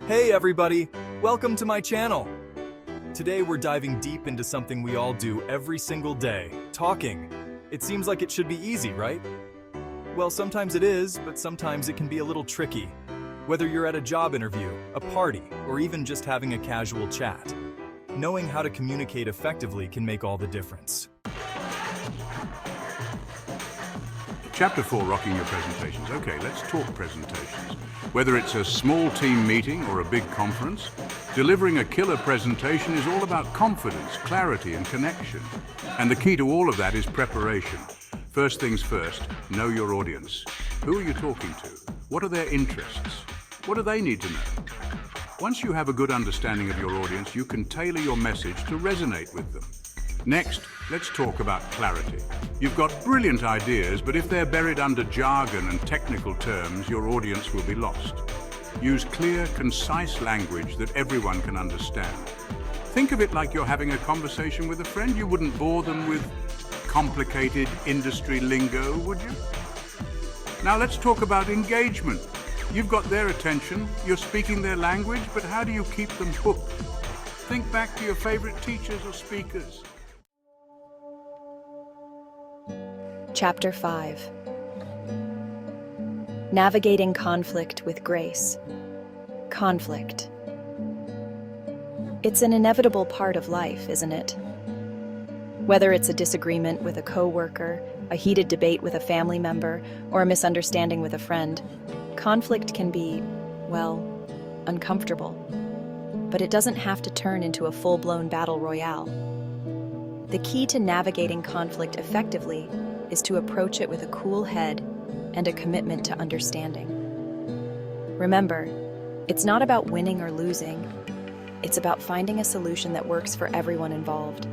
Hey everybody, welcome to my channel. Today we're diving deep into something we all do every single day, talking. It seems like it should be easy, right? Well, sometimes it is, but sometimes it can be a little tricky. Whether you're at a job interview, a party, or even just having a casual chat, knowing how to communicate effectively can make all the difference. Chapter 4, Rocking Your Presentations. Okay, let's talk presentations. Whether it's a small team meeting or a big conference, delivering a killer presentation is all about confidence, clarity, and connection. And the key to all of that is preparation. First things first, know your audience. Who are you talking to? What are their interests? What do they need to know? Once you have a good understanding of your audience, you can tailor your message to resonate with them. Next, let's talk about clarity. You've got brilliant ideas, but if they're buried under jargon and technical terms, your audience will be lost. Use clear, concise language that everyone can understand. Think of it like you're having a conversation with a friend. You wouldn't bore them with complicated industry lingo, would you? Now let's talk about engagement. You've got their attention, you're speaking their language, but how do you keep them hooked? Think back to your favorite teachers or speakers. Chapter 5. Navigating Conflict with Grace. Conflict. It's an inevitable part of life, isn't it? Whether it's a disagreement with a coworker, a heated debate with a family member, or a misunderstanding with a friend, conflict can be, well, uncomfortable. But it doesn't have to turn into a full-blown battle royale. The key to navigating conflict effectively is to approach it with a cool head and a commitment to understanding. Remember, it's not about winning or losing. It's about finding a solution that works for everyone involved.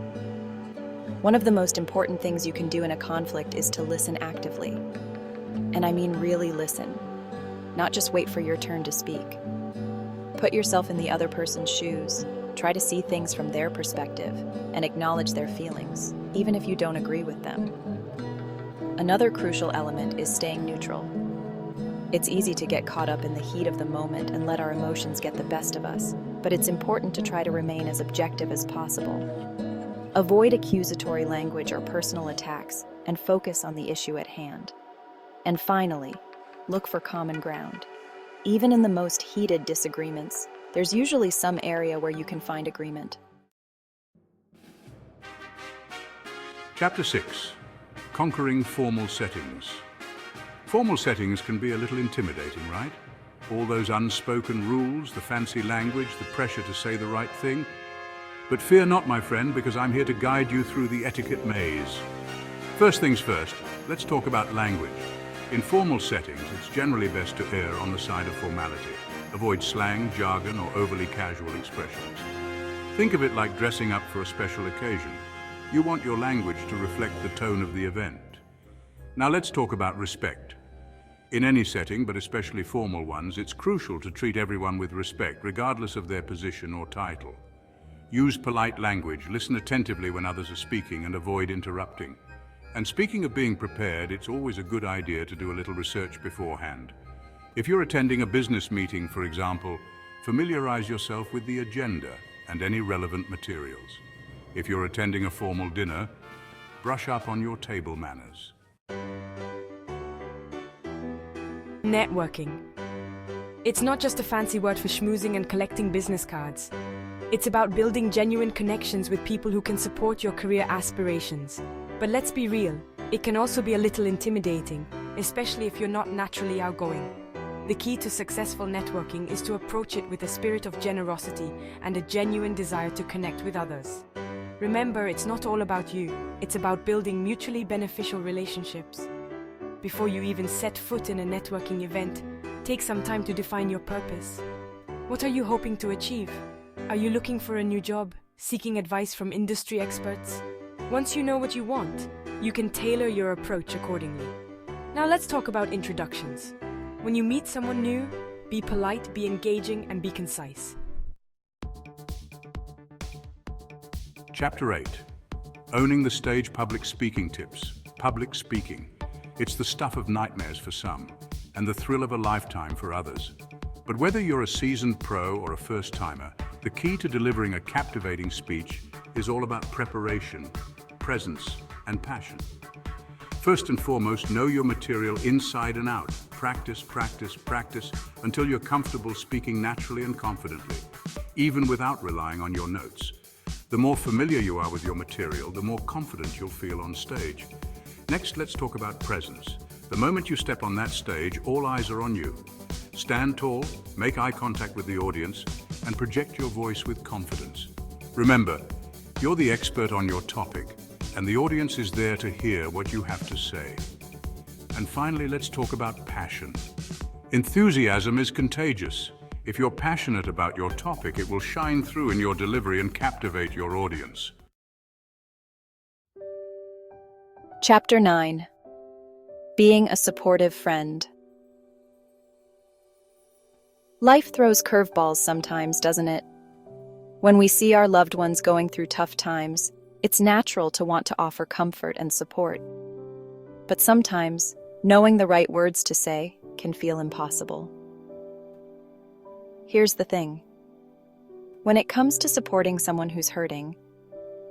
One of the most important things you can do in a conflict is to listen actively. And I mean really listen, not just wait for your turn to speak. Put yourself in the other person's shoes. Try to see things from their perspective and acknowledge their feelings, even if you don't agree with them. Another crucial element is staying neutral. It's easy to get caught up in the heat of the moment and let our emotions get the best of us, but it's important to try to remain as objective as possible. Avoid accusatory language or personal attacks and focus on the issue at hand. And finally, look for common ground. Even in the most heated disagreements, there's usually some area where you can find agreement. Chapter 6. Conquering formal settings. Formal settings can be a little intimidating, right? All those unspoken rules, the fancy language, the pressure to say the right thing. But fear not, my friend, because I'm here to guide you through the etiquette maze. First things first, let's talk about language. In formal settings, it's generally best to err on the side of formality. Avoid slang, jargon, or overly casual expressions. Think of it like dressing up for a special occasion. You want your language to reflect the tone of the event. Now let's talk about respect. In any setting, but especially formal ones, it's crucial to treat everyone with respect, regardless of their position or title. Use polite language, listen attentively when others are speaking, and avoid interrupting. And speaking of being prepared, it's always a good idea to do a little research beforehand. If you're attending a business meeting, for example, familiarize yourself with the agenda and any relevant materials. If you're attending a formal dinner, brush up on your table manners. Networking. It's not just a fancy word for schmoozing and collecting business cards. It's about building genuine connections with people who can support your career aspirations. But let's be real, it can also be a little intimidating, especially if you're not naturally outgoing. The key to successful networking is to approach it with a spirit of generosity and a genuine desire to connect with others. Remember, it's not all about you, it's about building mutually beneficial relationships. Before you even set foot in a networking event, take some time to define your purpose. What are you hoping to achieve? Are you looking for a new job, seeking advice from industry experts? Once you know what you want, you can tailor your approach accordingly. Now let's talk about introductions. When you meet someone new, be polite, be engaging, and be concise. Chapter 8. Owning the stage public speaking tips. Public speaking. It's the stuff of nightmares for some, and the thrill of a lifetime for others. But whether you're a seasoned pro or a first-timer, the key to delivering a captivating speech is all about preparation, presence, and passion. First and foremost, know your material inside and out. Practice, practice, practice until you're comfortable speaking naturally and confidently, even without relying on your notes. The more familiar you are with your material, the more confident you'll feel on stage. Next, let's talk about presence. The moment you step on that stage, all eyes are on you. Stand tall, make eye contact with the audience, and project your voice with confidence. Remember, you're the expert on your topic, and the audience is there to hear what you have to say. And finally, let's talk about passion. Enthusiasm is contagious. If you're passionate about your topic, it will shine through in your delivery and captivate your audience. Chapter 9. Being a supportive friend. Life throws curveballs sometimes, doesn't it? When we see our loved ones going through tough times, it's natural to want to offer comfort and support. But sometimes, knowing the right words to say can feel impossible. Here's the thing. When it comes to supporting someone who's hurting,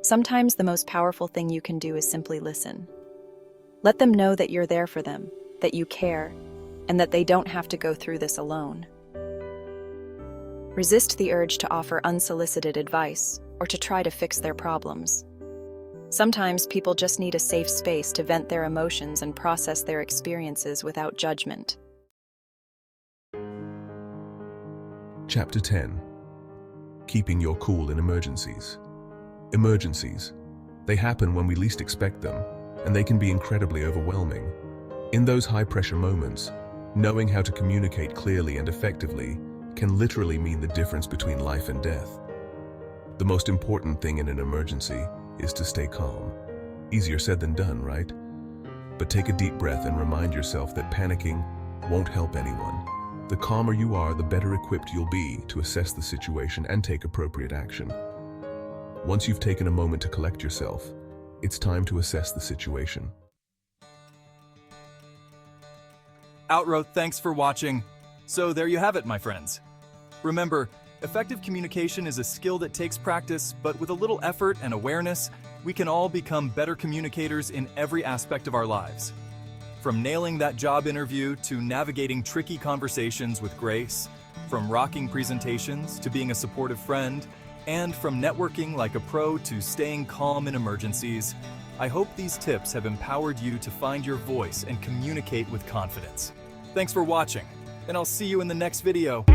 sometimes the most powerful thing you can do is simply listen. Let them know that you're there for them, that you care, and that they don't have to go through this alone. Resist the urge to offer unsolicited advice or to try to fix their problems. Sometimes people just need a safe space to vent their emotions and process their experiences without judgment. Chapter 10. Keeping your cool in emergencies. Emergencies. They happen when we least expect them, and they can be incredibly overwhelming. In those high-pressure moments, knowing how to communicate clearly and effectively can literally mean the difference between life and death. The most important thing in an emergency is to stay calm. Easier said than done, right? But take a deep breath and remind yourself that panicking won't help anyone. The calmer you are, the better equipped you'll be to assess the situation and take appropriate action. Once you've taken a moment to collect yourself, it's time to assess the situation. Outro, thanks for watching. So there you have it, my friends. Remember, effective communication is a skill that takes practice, but with a little effort and awareness, we can all become better communicators in every aspect of our lives. From nailing that job interview to navigating tricky conversations with grace, from rocking presentations to being a supportive friend, and from networking like a pro to staying calm in emergencies, I hope these tips have empowered you to find your voice and communicate with confidence. Thanks for watching, and I'll see you in the next video.